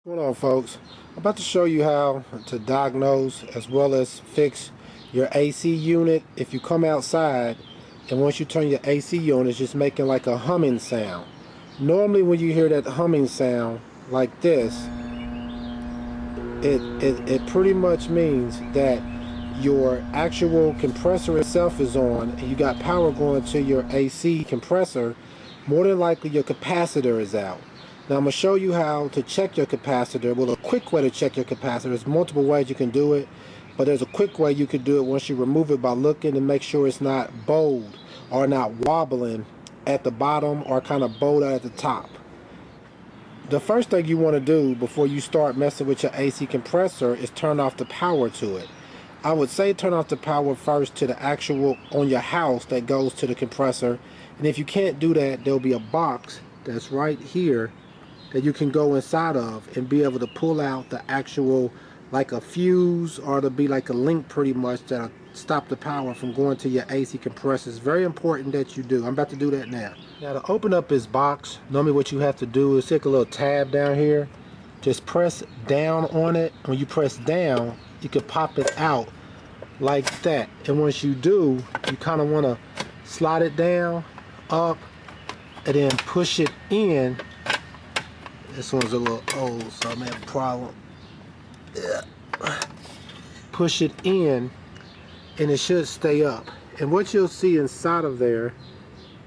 What's going on, folks? I'm about to show you how to diagnose as well as fix your AC unit if you come outside and once you turn your AC on, it's just making like a humming sound. Normally when you hear that humming sound like this, it pretty much means that your actual compressor itself is on and you got power going to your AC compressor. More than likely your capacitor is out. Now I'm going to show you how to check your capacitor. Well, a quick way to check your capacitor. There's multiple ways you can do it, but there's a quick way you can do it once you remove it by looking and make sure it's not bowed or not wobbling at the bottom or kind of bowed out at the top. The first thing you want to do before you start messing with your AC compressor is turn off the power to it. I would say turn off the power first to the actual on your house that goes to the compressor, and if you can't do that, there'll be a box that's right here that you can go inside of and be able to pull out the actual, like a fuse, or to be like a link pretty much that'll stop the power from going to your AC compressor. It's very important that you do. I'm about to do that now. Now to open up this box, normally what you have to do is take a little tab down here, just press down on it. When you press down, you can pop it out like that, and once you do, you kind of want to slide it down, up, and then push it in. This one's a little old, so I may have a problem. Yeah. Push it in, and it should stay up. And what you'll see inside of there,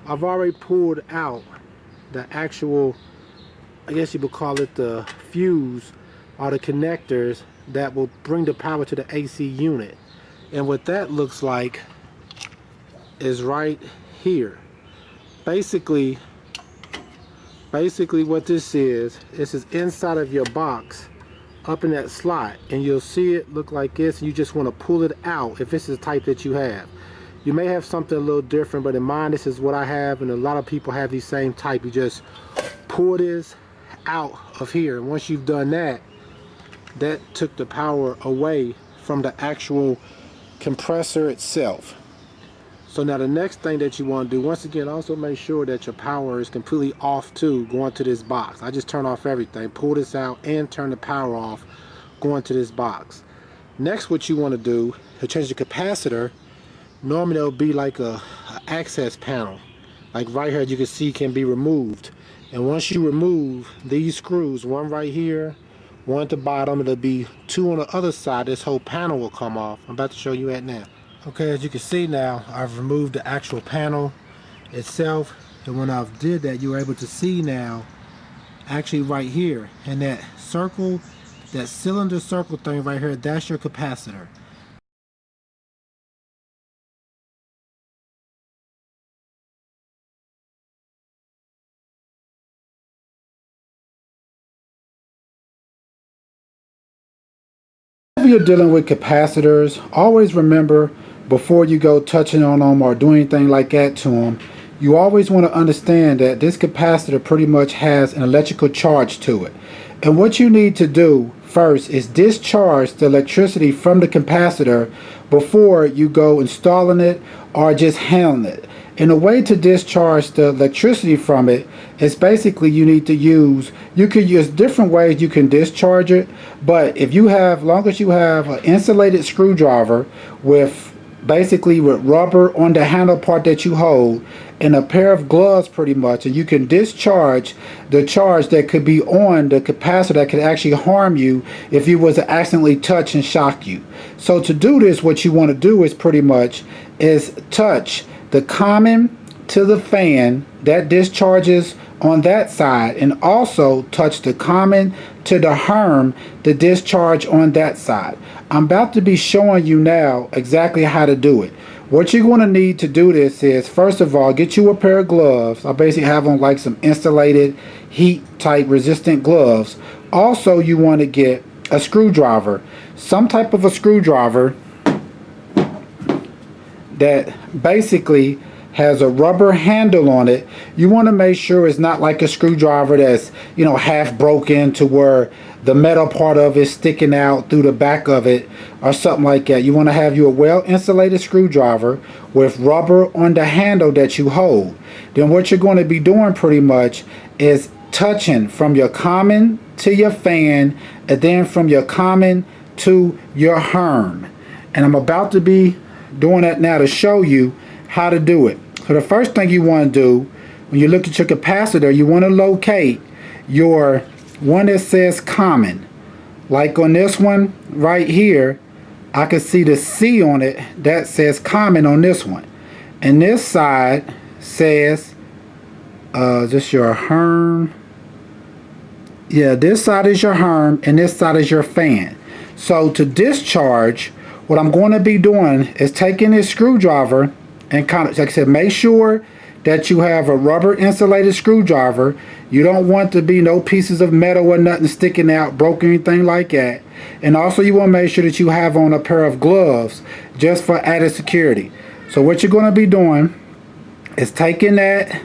I've already pulled out the actual, I guess you would call it the fuse, or the connectors that will bring the power to the AC unit. And what that looks like is right here. Basically what this is inside of your box up in that slot, and you'll see it look like this. You just want to pull it out if this is the type that you have. You may have something a little different, but in mine this is what I have, and a lot of people have these same type. You just pull this out of here, and once you've done that, that took the power away from the actual compressor itself. So now the next thing that you want to do, once again, also make sure that your power is completely off too, going to this box. I just turn off everything, pull this out, and turn the power off, going to this box. Next, what you want to do to change the capacitor, normally there'll be like a access panel, like right here, you can see can be removed. And once you remove these screws, one right here, one at the bottom, it'll be two on the other side, this whole panel will come off. I'm about to show you that now. Okay, as you can see now, I've removed the actual panel itself, and when I've did that, you're able to see now, actually right here, and that circle, that cylinder circle thing right here, that's your capacitor. If you're dealing with capacitors, always remember, before you go touching on them or doing anything like that to them, you always want to understand that this capacitor pretty much has an electrical charge to it. And what you need to do first is discharge the electricity from the capacitor before you go installing it or just handling it. And the way to discharge the electricity from it is basically you could use different ways you can discharge it, but if you have, long as you have an insulated screwdriver with rubber on the handle part that you hold and a pair of gloves pretty much, and you can discharge the charge that could be on the capacitor that could actually harm you if you was to accidentally touch and shock you. So to do this, what you want to do is pretty much is touch the common to the fan that discharges on that side, and also touch the common to the herm, the discharge on that side. I'm about to be showing you now exactly how to do it. What you're going to need to do this is, first of all, get you a pair of gloves. I basically have on like some insulated heat type resistant gloves. Also, you want to get a screwdriver, some type of a screwdriver that basically has a rubber handle on it. You want to make sure it's not like a screwdriver that's, you know, half broken to where the metal part of it sticking out through the back of it or something like that. You want to have you a well insulated screwdriver with rubber on the handle that you hold. Then what you're going to be doing pretty much is touching from your common to your fan, and then from your common to your Herm. And I'm about to be doing that now to show you how to do it. So the first thing you want to do when you look at your capacitor, you want to locate your one that says common. Like on this one right here, I can see the C on it that says common on this one. And this side says just your Herm. Yeah, this side is your Herm and this side is your fan. So to discharge, what I'm going to be doing is taking this screwdriver and kind of, like I said, make sure that you have a rubber insulated screwdriver. You don't want to be no pieces of metal or nothing sticking out, broken, anything like that. And also you want to make sure that you have on a pair of gloves just for added security. So what you're going to be doing is taking that,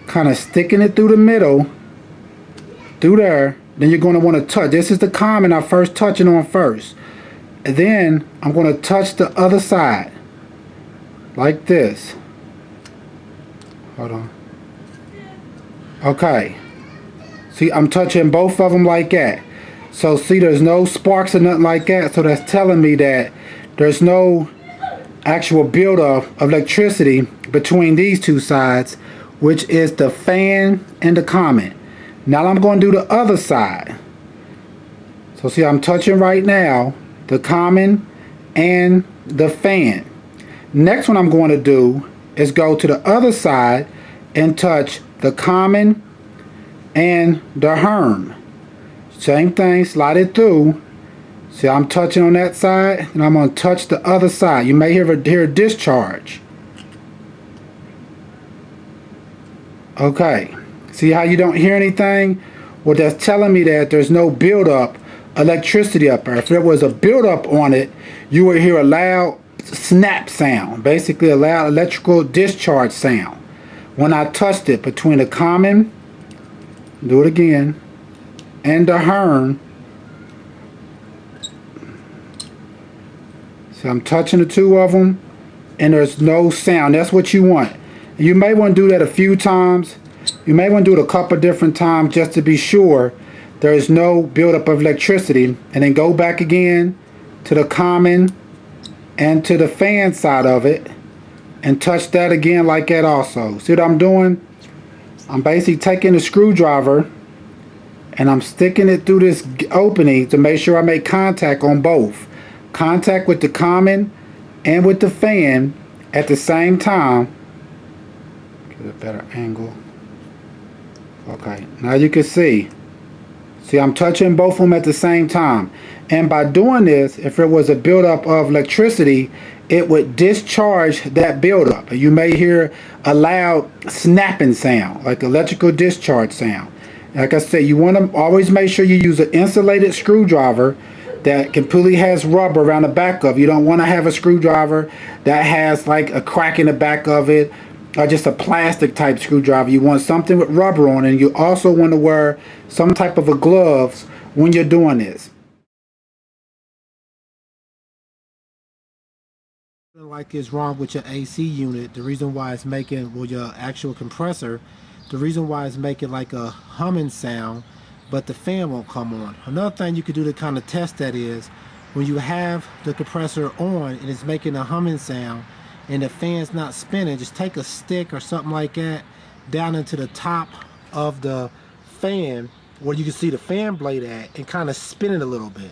kind of sticking it through the middle, through there. Then you're going to want to touch. This is the common I'm first touching on first. And then I'm going to touch the other side like this. Hold on. Okay. See, I'm touching both of them like that. So see, there's no sparks or nothing like that. So that's telling me that there's no actual buildup of electricity between these two sides, which is the fan and the common. Now I'm going to do the other side. So see, I'm touching right now the common and the fan. Next one I'm going to do is go to the other side and touch the common and the Herm. Same thing, slide it through. See, I'm touching on that side and I'm going to touch the other side. You may hear a discharge. Okay. See how you don't hear anything? Well, that's telling me that there's no buildup electricity up there. If there was a buildup on it, you would hear a loud snap sound, basically a loud electrical discharge sound. When I touched it between the common, do it again, and the Herm. So I'm touching the two of them and there's no sound. That's what you want. You may want to do that a few times. You may want to do it a couple different times just to be sure there is no buildup of electricity, and then go back again to the common and to the fan side of it and touch that again like that also. See what I'm doing? I'm basically taking the screwdriver and I'm sticking it through this opening to make sure I make contact on both. Contact with the common and with the fan at the same time. Get a better angle. Okay, now you can see. See, I'm touching both of them at the same time. And by doing this, if there was a buildup of electricity, it would discharge that buildup. You may hear a loud snapping sound, like electrical discharge sound. Like I said, you want to always make sure you use an insulated screwdriver that completely has rubber around the back of it. You don't want to have a screwdriver that has like a crack in the back of it, or just a plastic type screwdriver. You want something with rubber on it, and you also want to wear some type of a gloves when you're doing this. Like it's wrong with your AC unit, the reason why it's making, well, your actual compressor, the reason why it's making like a humming sound, but the fan won't come on. Another thing you could do to kind of test that is when you have the compressor on and it's making a humming sound and the fan's not spinning, just take a stick or something like that down into the top of the fan where you can see the fan blade at and kind of spin it a little bit.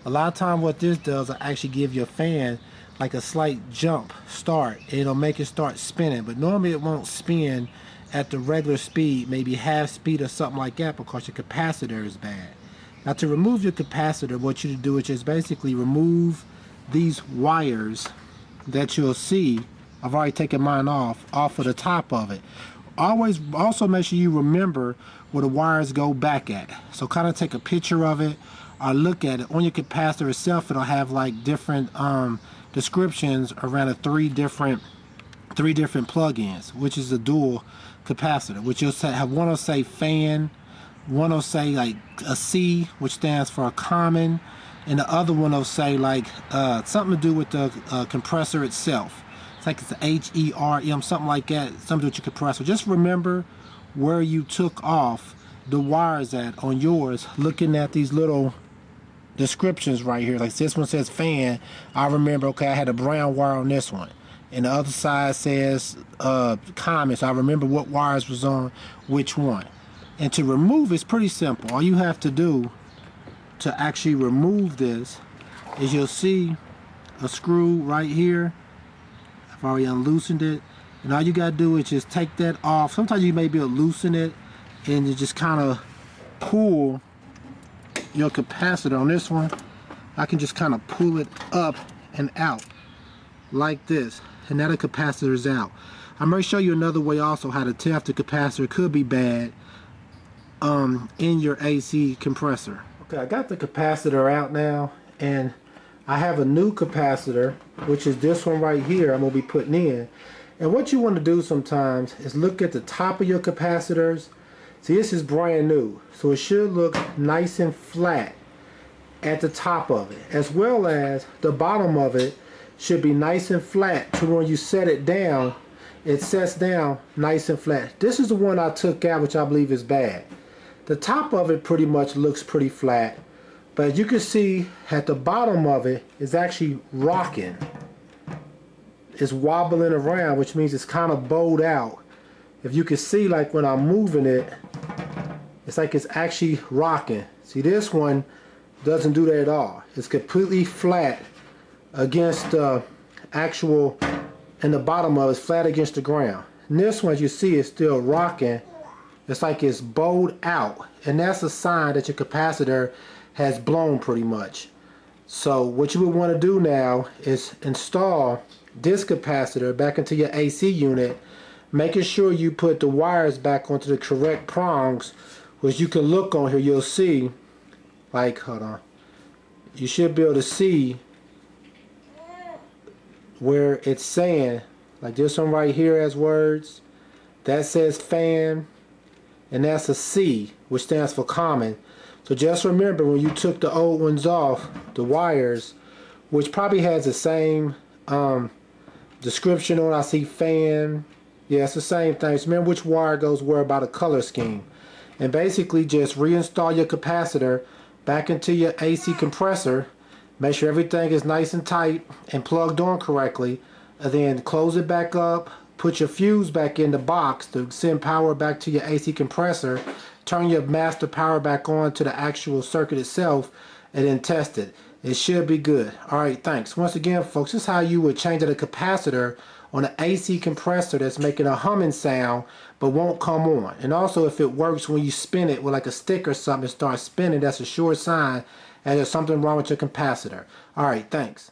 A lot of time what this does will actually give your fan like a slight jump start. It'll make it start spinning, but normally it won't spin at the regular speed, maybe half speed or something like that, because your capacitor is bad. Now to remove your capacitor, what you do is just basically remove these wires that you'll see. I've already taken mine off of the top of it. Always also make sure you remember where the wires go back at. So kind of take a picture of it or look at it. On your capacitor itself, it'll have like different descriptions around the three different plug-ins, which is a dual capacitor, which you'll say have one will say fan, one will say like a C, which stands for a common, and the other one will say like something to do with the compressor itself. It's like it's a HERM, something like that, something to do with your compressor. Just remember where you took off the wires at on yours, looking at these little descriptions right here. Like this one says fan, I remember, okay, I had a brown wire on this one, and the other side says comments. I remember what wires was on which one. And to remove it's pretty simple. All you have to do to actually remove this is you'll see a screw right here. I've already unloosened it, and all you gotta do is just take that off. Sometimes you may be able to loosen it and you just kind of pull your capacitor on this one. I can just kind of pull it up and out like this, and now the capacitor is out. I'm going to show you another way also how to tell if the capacitor could be bad in your AC compressor. Okay, I got the capacitor out now, and I have a new capacitor, which is this one right here I'm going to be putting in. And what you want to do sometimes is look at the top of your capacitors. See, this is brand new, so it should look nice and flat at the top of it, as well as the bottom of it should be nice and flat to when you set it down, it sets down nice and flat. This is the one I took out, which I believe is bad. The top of it pretty much looks pretty flat, but as you can see at the bottom of it is actually rocking. It's wobbling around, which means it's kind of bowed out. If you can see, like when I'm moving it, it's like it's actually rocking. See, this one doesn't do that at all. It's completely flat against the actual, and the bottom of it is flat against the ground. And this one, as you see, is still rocking. It's like it's bowed out, and that's a sign that your capacitor has blown pretty much. So what you would want to do now is install this capacitor back into your AC unit, making sure you put the wires back onto the correct prongs, which you can look on here. You'll see, like, hold on, you should be able to see where it's saying, like this one right here has words that says fan, and that's a C, which stands for common. So just remember, when you took the old ones off, the wires, which probably has the same description on, I see fan, yeah, it's the same thing. So remember which wire goes where by the color scheme, and basically just reinstall your capacitor back into your AC compressor. Make sure everything is nice and tight and plugged on correctly, and then close it back up, put your fuse back in the box to send power back to your AC compressor, turn your master power back on to the actual circuit itself, and then test it. It should be good. Alright, thanks. Once again, folks, this is how you would change a capacitor on an AC compressor that's making a humming sound but won't come on. And also, if it works when you spin it with like a stick or something, start spinning, that's a sure sign that there's something wrong with your capacitor. Alright, thanks.